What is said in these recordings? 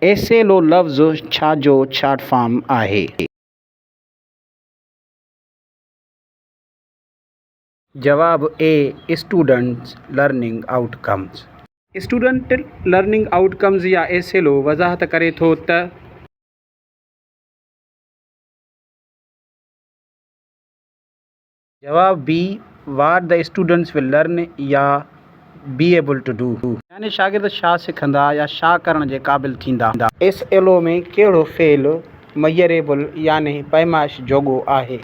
एसेलो लफ़्ज़ छाजो short form आहे? जवाब A students learning outcomes. Student learning outcomes या एसेलो वज़ाहत करे थो त जवाब B what the students will learn या बी एबल टू डू, यानी शागिर्द छा सिखंदा या छा करण जे क़ाबिल थींदा। एस एलो में कहिड़ो फेल मयरेबल यानी पैमाइश जोॻो आहे?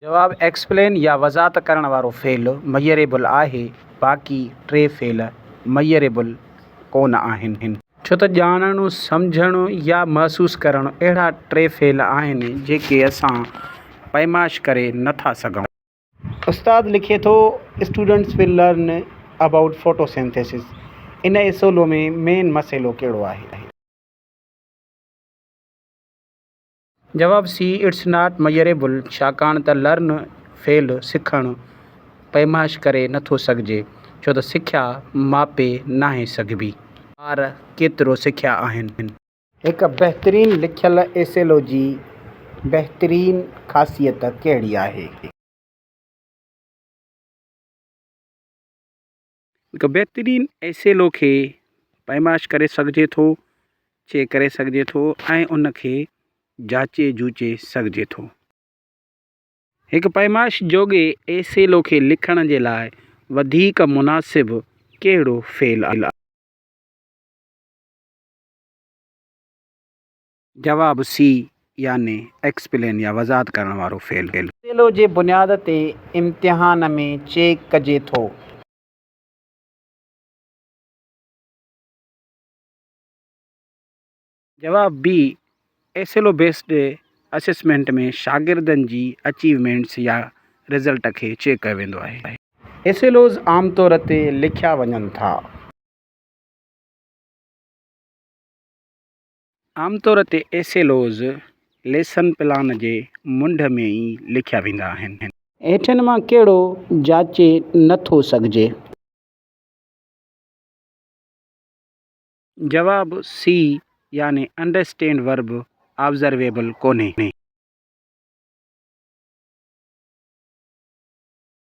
जवाब एक्सप्लेन या वज़ाहत करण वारो फेल मयरेबल आहे, बाक़ी टे फेल मयरेबल कोन आहिनि। छो त ॼाणणु, सम्झणु या महसूसु करणु अहिड़ा टे फेल आहिनि जेके असां पैमाइश करे नथा सघूं। उस्ताद लिखे थो students will learn about photosynthesis. इन एसेलो में मेन मसइलो कहिड़ो आहे? जवाब सी इट्स नॉट मयरेबल, छाकाणि त लर्न फेल सिखणु पैमाइश करे नथो सघिजे, छो त सिख्या मापे नाहे सघिबी। ॿार केतिरो सिखिया आहिनि? हिकु बहितरीनु लिखियल एसेलो जी बहितरीनु ख़ासियत कहिड़ी आहे? हिकु बहितरीनु एसेलो खे पैमाइश करे सघिजे थो, चेक करे सघिजे थो ऐं उनखे जाचे जूचे सघिजे थो। हिकु पैमाइश जोॻे एसेलो खे लिखण जे लाइ वधीक मुनासिबु कहिड़ो फेल आहे? जवाब सी यानी एक्सप्लेन या वज़ाहत करण वारो फेल। एसेलो जे बुनियाद ते इम्तिहान में चेक कजे थो। जवाब बी एसेलो बेस्ड असेसमेंट में शागिर्दनि जी अचीवमेंट्स या रिज़ल्ट खे चेक कयो वेंदो आहे। एसेलोज़ आमतौर ते लिखिया वञनि था। आमतौर ते एसेलोज़ लेसन प्लान जे मुंड में ई लिखिया वेंदा आहिनि। हेठिन मां कहिड़ो जाचे नथो सघिजे? जवाब सी यानी अंडरस्टैंड वर्ब ऑब्ज़र्वेबल कोन्हे।